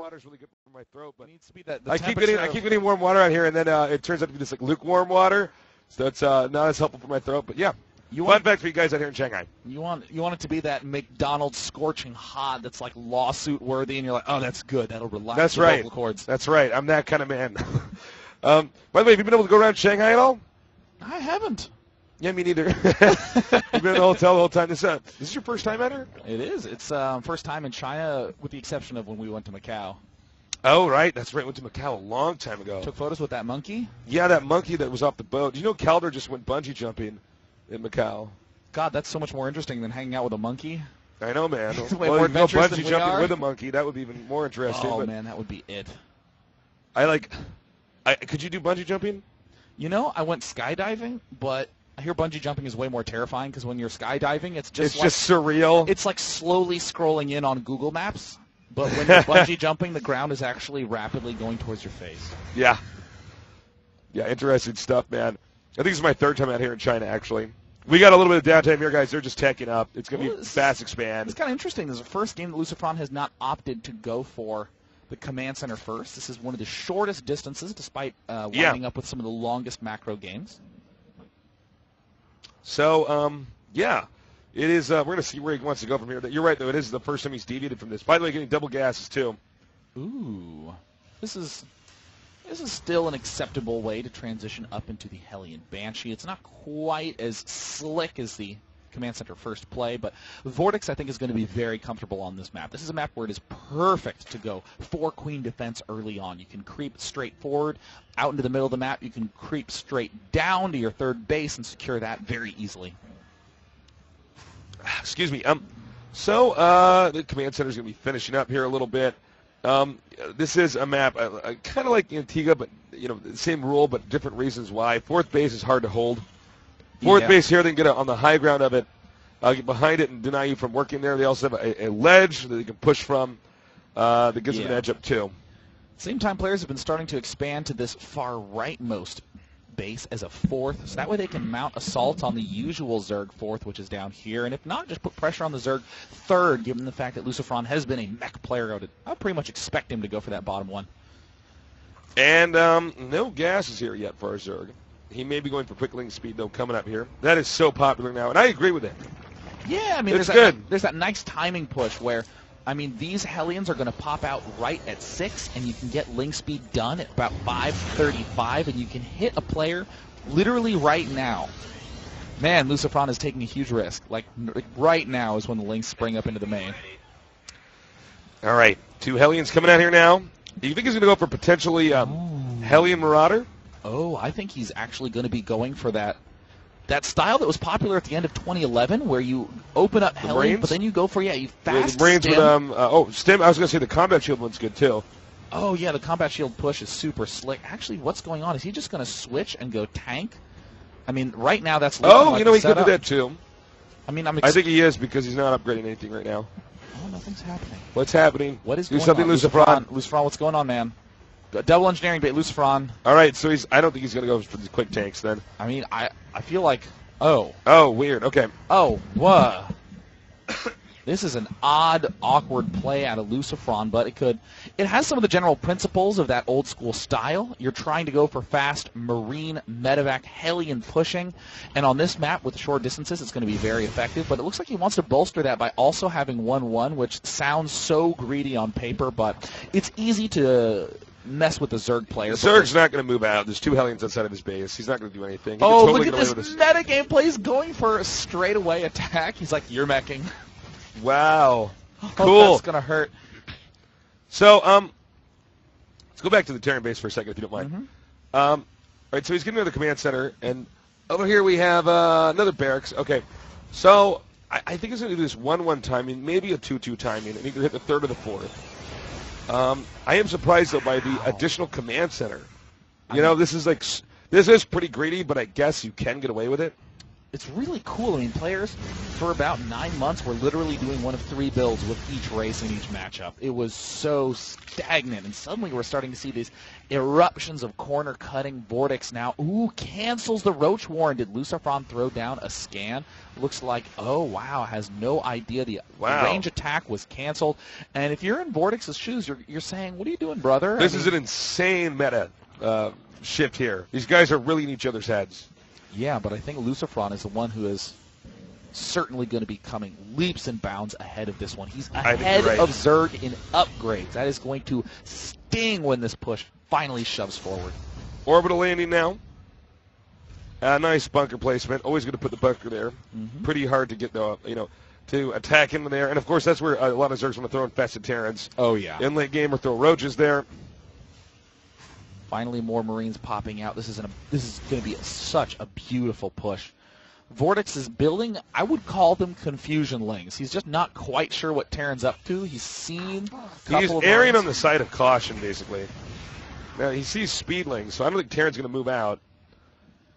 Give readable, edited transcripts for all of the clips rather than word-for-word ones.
water is really good for my throat, but it needs to be the I keep getting warm water out here, and then it turns out to be just like lukewarm water, so it's not as helpful for my throat. But yeah, fun fact for you guys out here in Shanghai. You want it to be that McDonald's scorching hot that's like lawsuit worthy, and you're like, oh, that's good. That'll relax That's the right. vocal cords. That's right. I'm that kind of man. By the way, have you been able to go around Shanghai at all? I haven't. Yeah, me neither. You've been in the hotel the whole time. This is your first time at her? It is. It's first time in China, with the exception of when we went to Macau. Oh, right. That's right. Went to Macau a long time ago. Took photos with that monkey? Yeah, that monkey that was off the boat. Do you know Calder just went bungee jumping in Macau? God, that's so much more interesting than hanging out with a monkey. I know, man. It's way well, more you go adventurous than bungee we jumping are. with a monkey. That would be even more interesting. Oh, but man, that would be it. Could you do bungee jumping? You know, I went skydiving, but I hear bungee jumping is way more terrifying because when you're skydiving, it's just surreal. It's like slowly scrolling in on Google Maps, but when you're bungee jumping, the ground is actually rapidly going towards your face. Yeah. Yeah, interesting stuff, man. I think this is my third time out here in China, actually. We got a little bit of downtime here, guys. They're just teching up. It's going to be fast expand. It's kind of interesting. This is the first game that LucifroN has not opted to go for the command center first. This is one of the shortest distances, despite winding up with some of the longest macro games. So, yeah, it is. We're going to see where he wants to go from here. You're right, though. It is the first time he's deviated from this. By the way, getting double gases, too. Ooh. This is still an acceptable way to transition up into the Hellion Banshee. It's not quite as slick as the Command Center first play, but VortiX, I think, is going to be very comfortable on this map. This is a map where it is perfect to go 4-queen defense early on. You can creep straight forward out into the middle of the map. You can creep straight down to your third base and secure that very easily. Excuse me. So the Command Center is going to be finishing up here a little bit. This is a map kind of like Antigua, but the same rule, but different reasons why. Fourth base is hard to hold. Fourth base here, they can get on the high ground of it, get behind it and deny you from working there. They also have a ledge that they can push from that gives them an edge up too. Same time, players have been starting to expand to this far rightmost base as a fourth, so that way they can mount assaults on the usual Zerg fourth, which is down here, and if not, just put pressure on the Zerg third, given the fact that LucifroN has been a mech player. I would pretty much expect him to go for that bottom one. And no gases here yet for our Zerg. He may be going for quickling speed, though, coming up here. That is so popular now, and I agree with it. Yeah, I mean, it's good. There's that nice timing push where, I mean, these Hellions are going to pop out right at 6, and you can get link speed done at about 5:35, and you can hit a player literally right now. Man, LucifroN is taking a huge risk. Like right now is when the links spring up into the main. All right, 2 Hellions coming out here now. Do you think he's going to go for potentially Hellion Marauder? Oh, I think he's actually going to be going for that style that was popular at the end of 2011, where you open up Hellion, but then you go for you fast Marines stim. With stim. I was going to say the combat shield one's good too. Oh yeah, the combat shield push is super slick. Actually, what's going on? Is he just going to switch and go tank? I mean, right now that's like he could do that too. I mean, I think he is because he's not upgrading anything right now. Oh, nothing's happening. What's happening? What is do going something, on? LucifroN. LucifroN, what's going on, man? Double engineering bait, LucifroN. All right, so I don't think he's going to go for the quick tanks then. I mean, I feel like, oh, weird. Okay. Oh, whoa. This is an odd, awkward play out of LucifroN, but it has some of the general principles of that old school style. You're trying to go for fast Marine, medevac, Hellion pushing, and on this map with the short distances, it's going to be very effective, but it looks like he wants to bolster that by also having 1-1, which sounds so greedy on paper, but it's easy to mess with the Zerg player. Zerg's not going to move out. There's 2 Hellions outside of his base. He's not going to do anything. Look at this meta gameplay. He's going for a straightaway attack. He's like, you're meching. Wow. Cool. Oh, that's going to hurt. So, let's go back to the Terran base for a second, if you don't mind. Mm-hmm. All right, so he's getting to the command center, and over here we have another barracks. Okay, so I think he's going to do this 1-1 timing, maybe a 2-2 timing, and he can hit the third or the fourth. I am surprised, though, by the additional command center. This is pretty greedy, but I guess you can get away with it. it's really cool. I mean, players for about 9 months were literally doing one of 3 builds with each race and each matchup. It was so stagnant, and suddenly we're starting to see these eruptions of corner cutting. VortiX now, cancels the Roach Warren. Did LucifroN throw down a scan? Looks like, oh wow, has no idea the range attack was canceled. And if you're in VortiX's shoes, you're saying, what are you doing, brother? This is an insane meta shift here. These guys are really in each other's heads. Yeah, but I think LucifroN is the one who is certainly going to be coming leaps and bounds ahead of this one. He's ahead of Zerg in upgrades. That is going to sting when this push finally shoves forward. Orbital landing now. Nice bunker placement. Always going to put the bunker there. Pretty hard to get to attack into there. And of course, that's where a lot of Zergs want to throw infested Terrans. Oh yeah. In late game or throw Roaches there. Finally, more Marines popping out. This is going to be such a beautiful push. VortiX is building, I would call them confusion lings. He's just not quite sure what Terran's up to. He's seen a couple of erring on the side of caution, basically. Now, he sees speedlings, so I don't think Terran's going to move out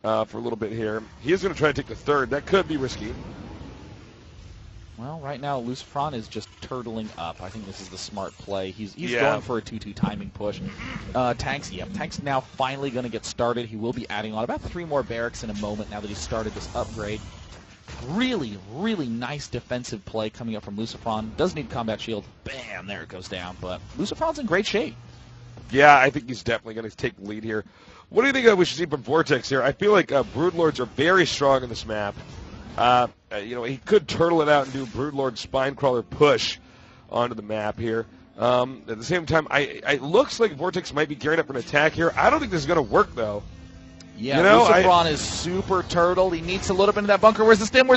for a little bit here. He is going to try to take the third. That could be risky. Well, right now, LucifroN is just turtling up. I think this is the smart play. He's going for a 2-2 timing push. Tank's now finally going to get started. He will be adding on about 3 more barracks in a moment now that he's started this upgrade. Really, really nice defensive play coming up from LucifroN. Does need combat shield. Bam, there it goes down. But LucifroN's in great shape. Yeah, I think he's definitely going to take the lead here. What do you think we should see from VortiX here? I feel like Broodlords are very strong in this map. He could turtle it out and do Broodlord Spinecrawler push onto the map here. At the same time, it looks like VortiX might be gearing up for an attack here. I don't think this is going to work, though. Yeah, LucifroN is super turtled. He needs to load up into that bunker. Where's the stim?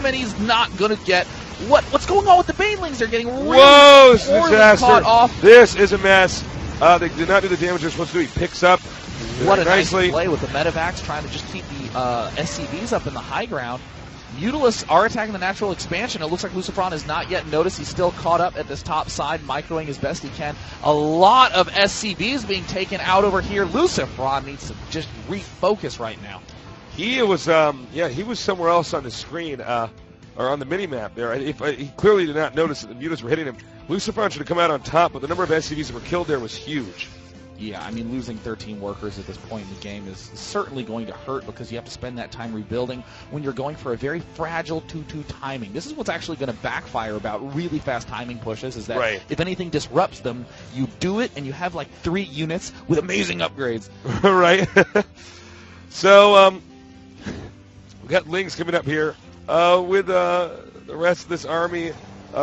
And he's not going to get... What's going on with the banelings? They're getting really this is a disaster. Caught off. This is a mess. They did not do the damage they're supposed to do. He picks up what a nice play with the Medivacs, trying to just keep the SCVs up in the high ground. Mutalisks are attacking the natural expansion. It looks like LucifroN has not yet noticed. He's still caught up at this top side, microing as best he can. A lot of SCVs being taken out over here. LucifroN needs to just refocus right now. He was, he was somewhere else on the screen, or on the mini-map there. He clearly did not notice that the Mutalisks were hitting him. LucifroN should have come out on top, but the number of SCVs that were killed there was huge. Yeah, I mean, losing 13 workers at this point in the game is certainly going to hurt because you have to spend that time rebuilding when you're going for a very fragile 2-2 timing. This is what's actually going to backfire about really fast timing pushes, is that if anything disrupts them, you do it and you have like 3 units with amazing upgrades. Right. So, we got Lings coming up here with the rest of this army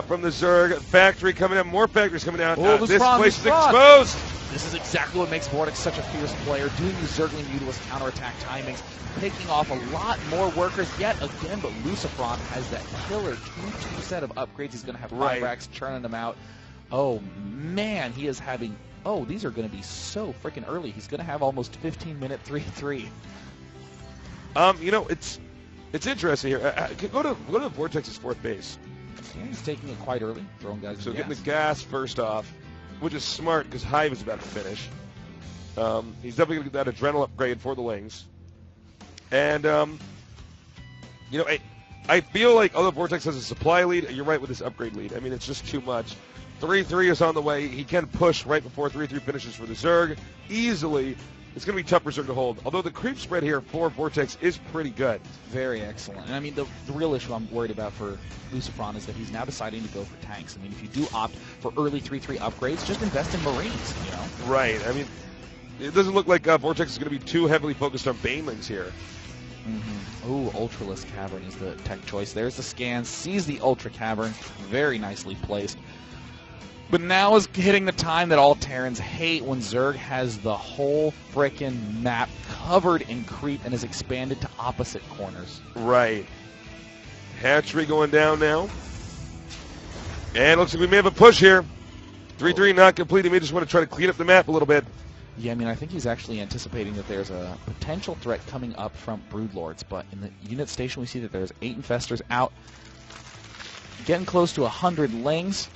from the Zerg. Factory coming up, more factories coming out. This place is exposed. This is exactly what makes VortiX such a fierce player, doing these Zergling Mutalist counterattack timings, picking off a lot more workers yet again, but LucifroN has that killer 2-2 set of upgrades. He's going to have 5 racks churning them out. Oh, man, he is having... Oh, these are going to be so freaking early. He's going to have almost 15-minute 3-3. It's interesting here. Go to VortiX's 4th base. Yeah, he's taking it quite early, throwing guys in So the getting the gas first off, which is smart because Hive is about to finish. He's definitely going to get that adrenal upgrade for the Lings. And, I feel like although VortiX has a supply lead, you're right with this upgrade lead. I mean, it's just too much. 3-3 is on the way. He can push right before 3-3 finishes for the Zerg easily. It's going to be tough for Zerg to hold. Although the creep spread here for VortiX is pretty good. Very excellent. And I mean, the real issue I'm worried about for LucifroN is that he's now deciding to go for tanks. I mean, if you do opt for early 3-3 upgrades, just invest in Marines, Right. I mean, it doesn't look like VortiX is going to be too heavily focused on banelings here. Ooh, Ultralisk Cavern is the tech choice. There's the scan. Sees the Ultra Cavern. Very nicely placed. But now is hitting the time that all Terrans hate, when Zerg has the whole frickin' map covered in creep and is expanded to opposite corners. Right. Hatchery going down now. And looks like we may have a push here. 3-3 not complete. He may just want to try to clean up the map a little bit. Yeah, I mean, I think he's actually anticipating that there's a potential threat coming up from Broodlords, but in the unit station we see that there's 8 Infestors out. Getting close to 100 Lings.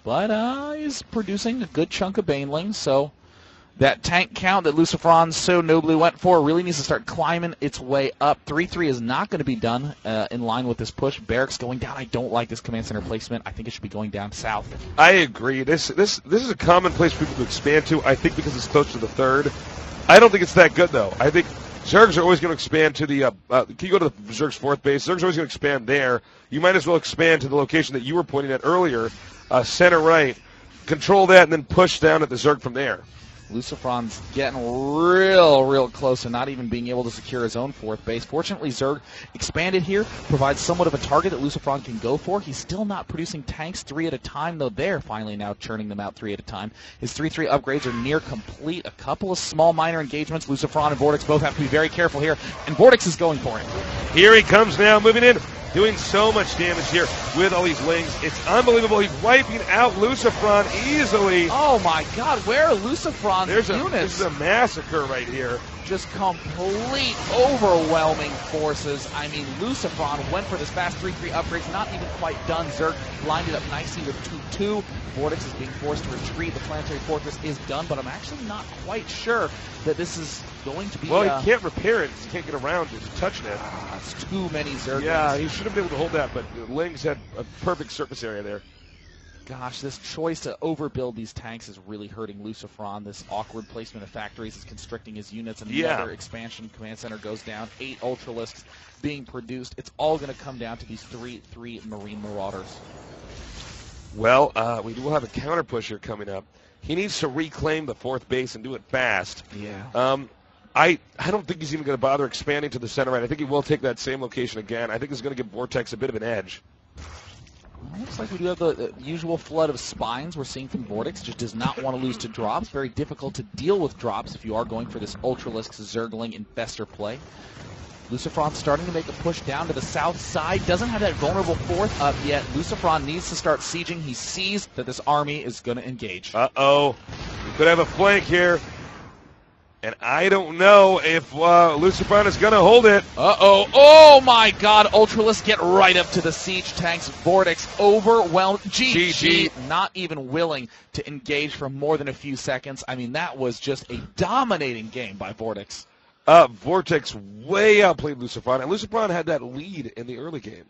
But he's producing a good chunk of Banelings, so That tank count that LucifroN so nobly went for really needs to start climbing its way up. 3-3 is not going to be done in line with this push. Barracks going down. I don't like this command center placement. I think it should be going down south. I agree. This is a common place for people to expand to. I think because it's close to the third. I don't think it's that good, though. I think Zergs are always going to expand to the can you go to the Zerg's fourth base? Zerg's always going to expand there. You might as well expand to the location that you were pointing at earlier, center right. Control that and then push down at the Zerg from there. LucifroN's getting real close to not even being able to secure his own fourth base. Fortunately, Zerg expanded here, provides somewhat of a target that LucifroN can go for. He's still not producing tanks 3 at a time, though they're finally now churning them out 3 at a time. His 3-3 upgrades are near complete. A couple of small minor engagements. LucifroN and VortiX both have to be very careful here, and VortiX is going for it. Here he comes now, moving in. Doing so much damage here with all these lings. It's unbelievable. He's wiping out LucifroN easily. Oh, my God. Where are LucifroN's units? This is a massacre right here. Just complete, overwhelming forces. I mean, LucifroN went for this fast 3-3 upgrades, not even quite done. Zerg lined it up nicely with 2-2. VortiX is being forced to retreat. The planetary fortress is done, but I'm actually not quite sure that this is going to be... Well, he can't repair it. He can't get around it to touch it. It's too many Zerg. Yeah, he should have been able to hold that, but the Lings had a perfect surface area there. Gosh, this choice to overbuild these tanks is really hurting LucifroN. This awkward placement of factories is constricting his units. Another expansion command center goes down. 8 Ultralisks being produced. It's all going to come down to these 3-3 Marine Marauders. Well, we will have a counter push here coming up. He needs to reclaim the fourth base and do it fast. Yeah. I don't think he's even going to bother expanding to the center right. I think he will take that same location again. I think it's going to give VortiX a bit of an edge. Looks like we do have the usual flood of spines we're seeing from VortiX. Just does not want to lose to drops. Very difficult to deal with drops if you are going for this Ultralisk Zergling Infestor play. LucifroN starting to make a push down to the south side. Doesn't have that vulnerable fourth up yet. LucifroN needs to start sieging. He sees that this army is going to engage. Uh-oh. We could have a flank here. And I don't know if LucifroN is going to hold it. Uh-oh. Oh, my God. Ultralisk get right up to the siege tanks. VortiX overwhelmed. GG. Not even willing to engage for more than a few seconds. I mean, that was just a dominating game by VortiX. VortiX way outplayed LucifroN, and LucifroN had that lead in the early game.